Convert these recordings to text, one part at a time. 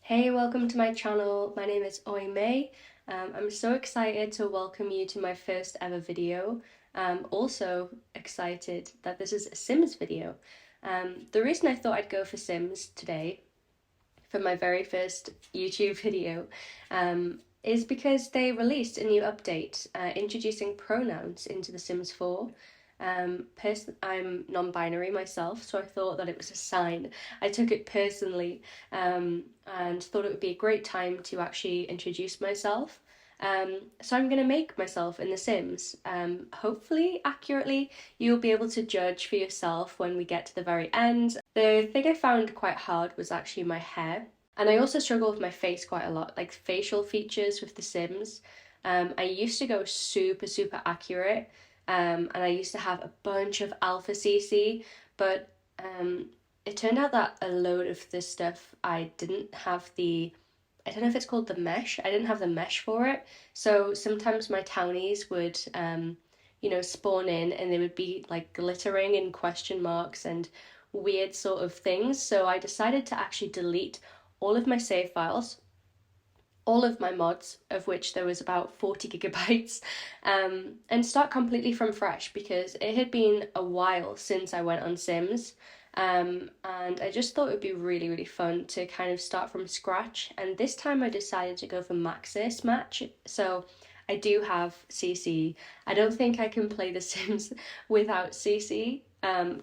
Hey, welcome to my channel. My name is Oi May. I'm so excited to welcome you to my first ever video. Also excited that this is a Sims video. The reason I thought I'd go for Sims today for my very first YouTube video is because they released a new update introducing pronouns into The Sims 4. I'm non-binary myself, so I thought that it was a sign. I took it personally and thought it would be a great time to actually introduce myself. So I'm going to make myself in The Sims. Hopefully, accurately, you'll be able to judge for yourself when we get to the very end. The thing I found quite hard was actually my hair. And I also struggle with my face quite a lot, like facial features with The Sims. I used to go super accurate, and I used to have a bunch of alpha CC, but it turned out that a load of this stuff I didn't have I don't know if it's called the mesh. I didn't have the mesh for it. So sometimes my townies would, spawn in and they would be like glittering in question marks and weird sort of things. So I decided to actually delete all of my save files, all of my mods, of which there was about 40 gigabytes, and start completely from fresh because it had been a while since I went on Sims. And I just thought it would be really fun to kind of start from scratch. And this time I decided to go for Maxis match. So I do have CC. I don't think I can play The Sims without CC,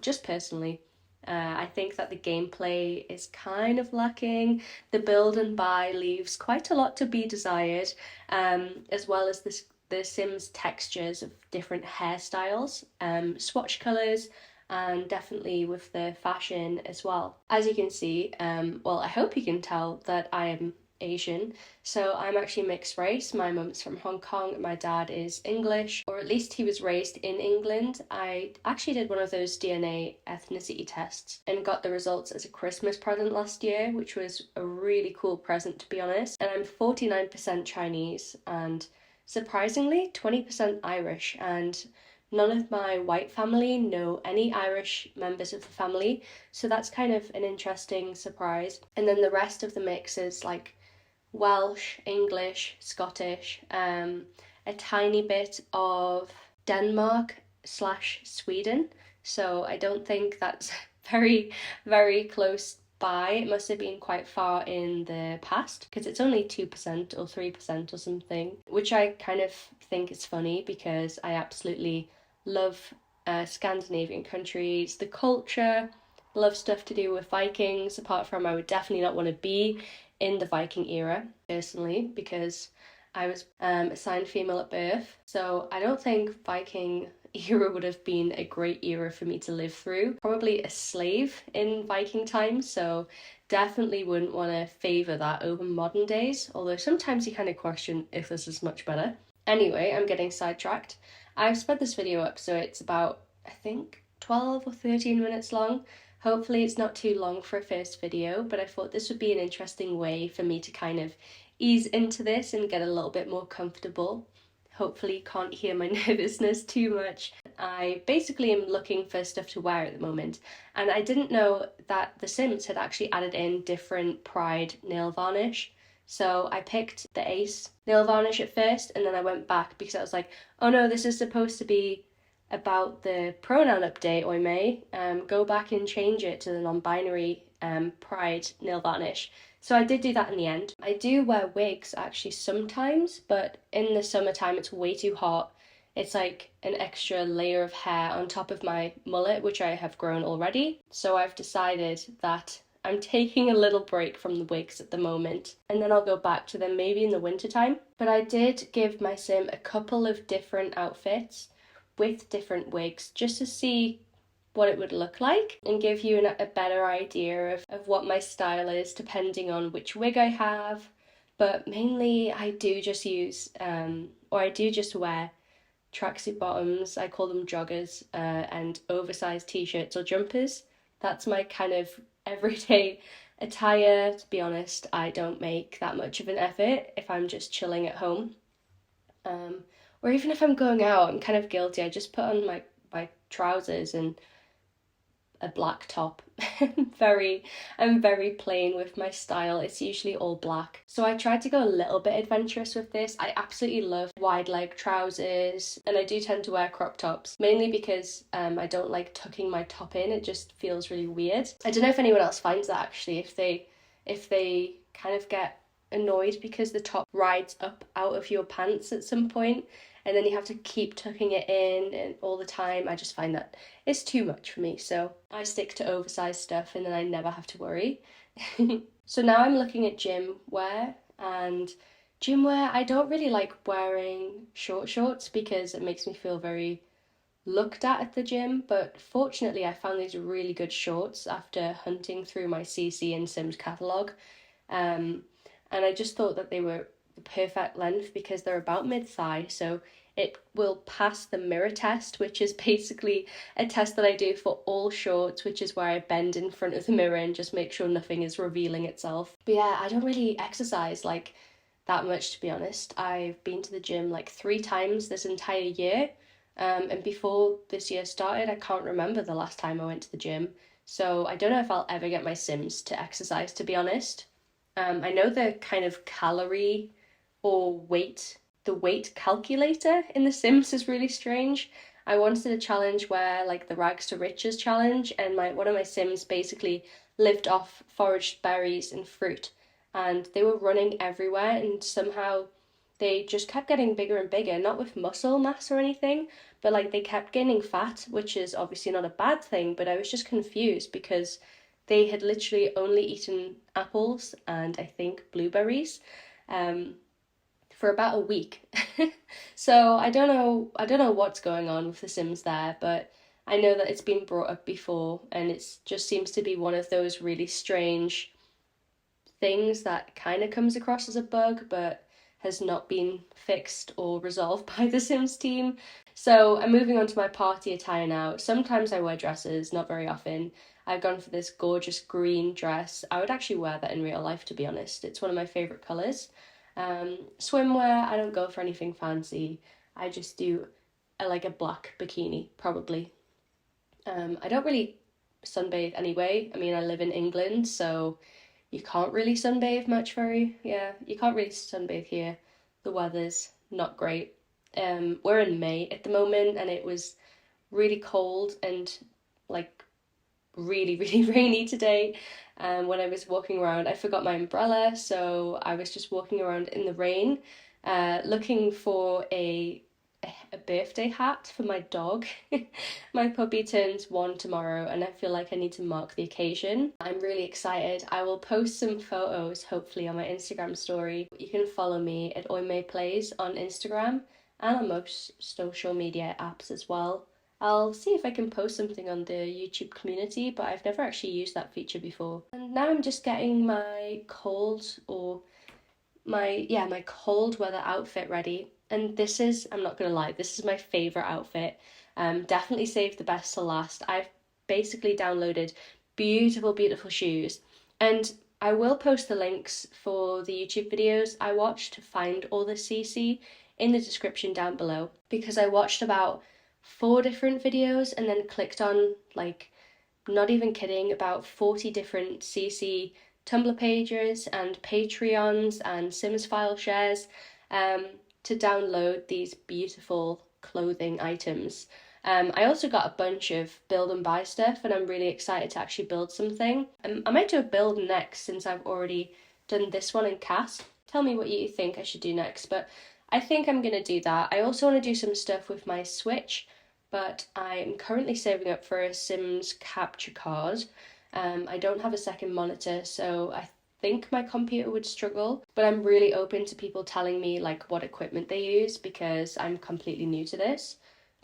just personally. I think that the gameplay is kind of lacking. The build and buy leaves quite a lot to be desired, as well as the Sims textures of different hairstyles, swatch colours, and definitely with the fashion as well. As you can see, well, I hope you can tell that I am Asian, so I'm actually mixed race. My mum's from Hong Kong, my dad is English, or at least he was raised in England. I actually did one of those DNA ethnicity tests and got the results as a Christmas present last year, which was a really cool present, to be honest. And I'm 49% Chinese and surprisingly 20% Irish, and none of my white family know any Irish members of the family, so that's kind of an interesting surprise. And then the rest of the mix is like Welsh, English, Scottish, a tiny bit of Denmark/Sweden. So I don't think that's very close by. It must have been quite far in the past because it's only 2% or 3% or something, which I kind of think is funny because I absolutely love Scandinavian countries, the culture, love stuff to do with Vikings, apart from I would definitely not want to be in the Viking era, personally, because I was assigned female at birth. So I don't think Viking era would have been a great era for me to live through. Probably a slave in Viking times, so definitely wouldn't want to favour that over modern days, although sometimes you kind of question if this is much better. Anyway, I'm getting sidetracked. I've sped this video up so it's about, I think, 12 or 13 minutes long. Hopefully it's not too long for a first video, but I thought this would be an interesting way for me to kind of ease into this and get a little bit more comfortable. Hopefully you can't hear my nervousness too much. I basically am looking for stuff to wear at the moment, and I didn't know that The Sims had actually added in different Pride nail varnish. So I picked the Ace nail varnish at first, and then I went back because I was like, oh no, this is supposed to be about the pronoun update, or I may go back and change it to the non-binary Pride nail varnish. So I did do that in the end. I do wear wigs actually sometimes, but in the summertime it's way too hot. It's like an extra layer of hair on top of my mullet, which I have grown already. So I've decided that I'm taking a little break from the wigs at the moment, and then I'll go back to them maybe in the winter time. But I did give my sim a couple of different outfits with different wigs just to see what it would look like and give you a better idea of what my style is depending on which wig I have. But mainly I do just use, or I do just wear tracksuit bottoms, I call them joggers, and oversized t-shirts or jumpers. That's my kind of everyday attire. To be honest, I don't make that much of an effort if I'm just chilling at home. Or even if I'm going out, I'm kind of guilty. I just put on my trousers and a black top. I'm very plain with my style. It's usually all black. So I tried to go a little bit adventurous with this. I absolutely love wide leg trousers, and I do tend to wear crop tops, mainly because I don't like tucking my top in. It just feels really weird. I don't know if anyone else finds that actually, if they kind of get annoyed because the top rides up out of your pants at some point and then you have to keep tucking it in and all the time. I just find that it's too much for me, so I stick to oversized stuff and then I never have to worry. So now I'm looking at gym wear, and gym wear, I don't really like wearing short shorts because it makes me feel very looked at the gym, but fortunately I found these really good shorts after hunting through my CC and Sims catalogue. And I just thought that they were the perfect length because they're about mid-thigh, so it will pass the mirror test, which is basically a test that I do for all shorts, which is where I bend in front of the mirror and just make sure nothing is revealing itself. But yeah, I don't really exercise like that much, to be honest. I've been to the gym like 3 times this entire year, and before this year started, I can't remember the last time I went to the gym, so I don't know if I'll ever get my Sims to exercise, to be honest. I know the kind of calorie or the weight calculator in The Sims is really strange. I once did a challenge where, like the Rags to Riches challenge, and one of my Sims basically lived off foraged berries and fruit, and they were running everywhere, and somehow they just kept getting bigger and bigger, not with muscle mass or anything, but like they kept gaining fat, which is obviously not a bad thing, but I was just confused because they had literally only eaten apples and I think blueberries for about a week. So I don't know what's going on with The Sims there, but I know that it's been brought up before and it just seems to be one of those really strange things that kind of comes across as a bug but has not been fixed or resolved by the Sims team. So I'm moving on to my party attire now. Sometimes I wear dresses, not very often. I've gone for this gorgeous green dress. I would actually wear that in real life, to be honest. It's one of my favourite colours. Swimwear, I don't go for anything fancy. I just do like a black bikini, probably. I don't really sunbathe anyway. I mean, I live in England, so you can't really sunbathe much you can't really sunbathe here. The weather's not great. We're in May at the moment and it was really cold and like really rainy today. When I was walking around, I forgot my umbrella, so I was just walking around in the rain, looking for a birthday hat for my dog. My puppy turns 1 tomorrow and I feel like I need to mark the occasion. I'm really excited. I will post some photos hopefully on my Instagram story. You can follow me at OiMeiPlays on Instagram and on most social media apps as well. I'll see if I can post something on the YouTube community, but I've never actually used that feature before. And now I'm just getting my my cold weather outfit ready. And this is, I'm not gonna lie, this is my favourite outfit. Definitely saved the best to last. I've basically downloaded beautiful shoes, and I will post the links for the YouTube videos I watched to find all the CC in the description down below, because I watched about 4 different videos and then clicked on, like, not even kidding, about 40 different CC Tumblr pages and Patreons and Sims file shares to download these beautiful clothing items. I also got a bunch of build and buy stuff and I'm really excited to actually build something. I might do a build next since I've already done this one in CAS. Tell me what you think I should do next, but I think I'm going to do that. I also want to do some stuff with my Switch, but I'm currently saving up for a Sims capture card. I don't have a second monitor, so I think my computer would struggle, but I'm really open to people telling me like what equipment they use because I'm completely new to this.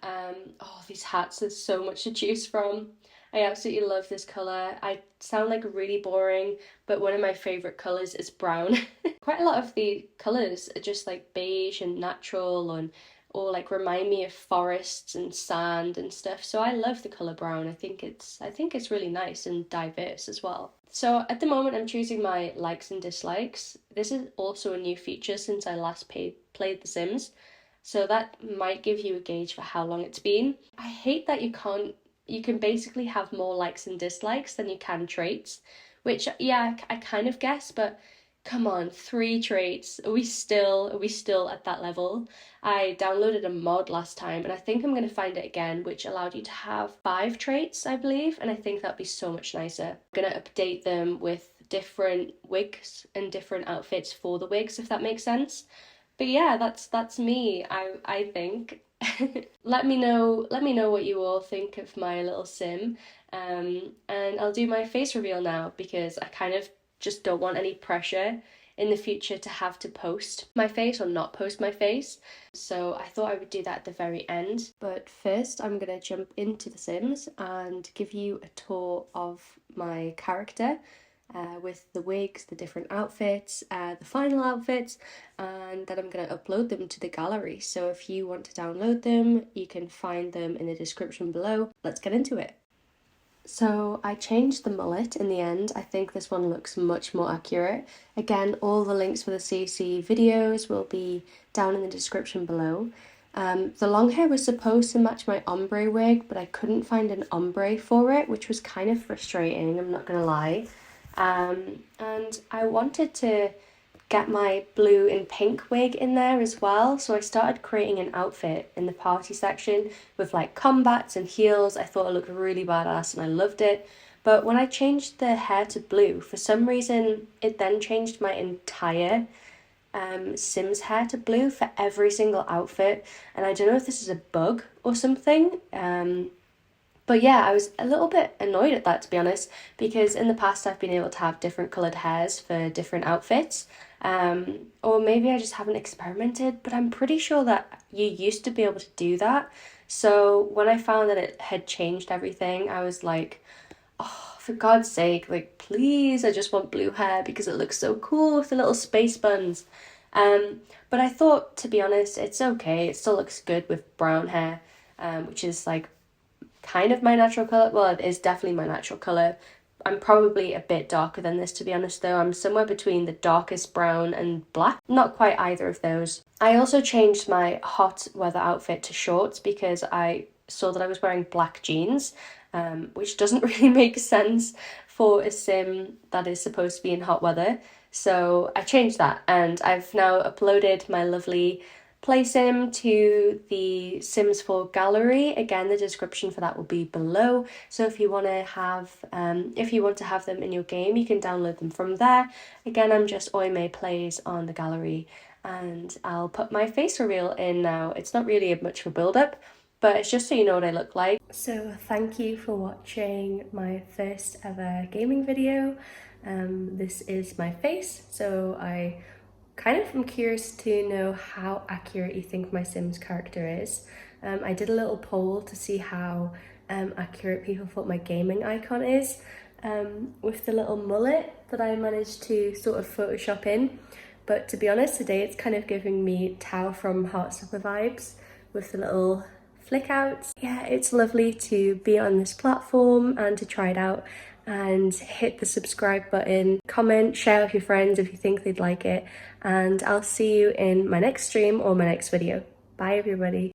Oh, these hats, there's so much to choose from. I absolutely love this colour. I sound like really boring, but one of my favourite colours is brown. Quite a lot of the colours are just like beige and natural or like remind me of forests and sand and stuff. So I love the colour brown. I think it's really nice and diverse as well. So at the moment I'm choosing my likes and dislikes. This is also a new feature since I last played The Sims. So that might give you a gauge for how long it's been. I hate that you you can basically have more likes and dislikes than you can traits, which yeah, I kind of guess, but come on, 3 traits. Are we still at that level? I downloaded a mod last time and I think I'm going to find it again, which allowed you to have 5 traits, I believe, and I think that'd be so much nicer. I'm going to update them with different wigs and different outfits for the wigs, if that makes sense. But yeah, that's me, I think. Let me know what you all think of my little sim. And I'll do my face reveal now because I kind of just don't want any pressure in the future to have to post my face or not post my face. So I thought I would do that at the very end. But first I'm gonna jump into The Sims and give you a tour of my character. With the wigs, the different outfits, the final outfits, and then I'm going to upload them to the gallery. So if you want to download them, you can find them in the description below. Let's get into it. So I changed the mullet in the end. I think this one looks much more accurate. Again, all the links for the CC videos will be down in the description below. The long hair was supposed to match my ombre wig, but I couldn't find an ombre for it, which was kind of frustrating, I'm not gonna lie. And I wanted to get my blue and pink wig in there as well, so I started creating an outfit in the party section with like combats and heels. I thought it looked really badass and I loved it. But when I changed the hair to blue, for some reason it then changed my entire Sims hair to blue for every single outfit, and I don't know if this is a bug or something. But yeah, I was a little bit annoyed at that, to be honest, because in the past I've been able to have different coloured hairs for different outfits. Or maybe I just haven't experimented, but I'm pretty sure that you used to be able to do that. So when I found that it had changed everything, I was like, oh, for God's sake, like, please, I just want blue hair because it looks so cool with the little space buns. But I thought, to be honest, it's okay. It still looks good with brown hair, which is like kind of my natural colour. Well, it is definitely my natural colour. I'm probably a bit darker than this, to be honest, though. I'm somewhere between the darkest brown and black. Not quite either of those. I also changed my hot weather outfit to shorts because I saw that I was wearing black jeans, which doesn't really make sense for a sim that is supposed to be in hot weather. So I changed that, and I've now uploaded my lovely play sim to the Sims 4 gallery. Again, the description for that will be below. So if you want to have them in your game, you can download them from there. Again, I'm just Oime Plays on the gallery, and I'll put my face reveal in now. It's not really much of a build-up, but it's just so you know what I look like. So thank you for watching my first ever gaming video. This is my face, so I kind of am curious to know how accurate you think my Sims character is. I did a little poll to see how accurate people thought my gaming icon is, with the little mullet that I managed to sort of Photoshop in. But to be honest, today it's kind of giving me Tao from Heartstopper vibes with the little flick outs. Yeah, it's lovely to be on this platform and to try it out, and hit the subscribe button, comment, share with your friends if you think they'd like it, and I'll see you in my next stream or my next video. Bye everybody.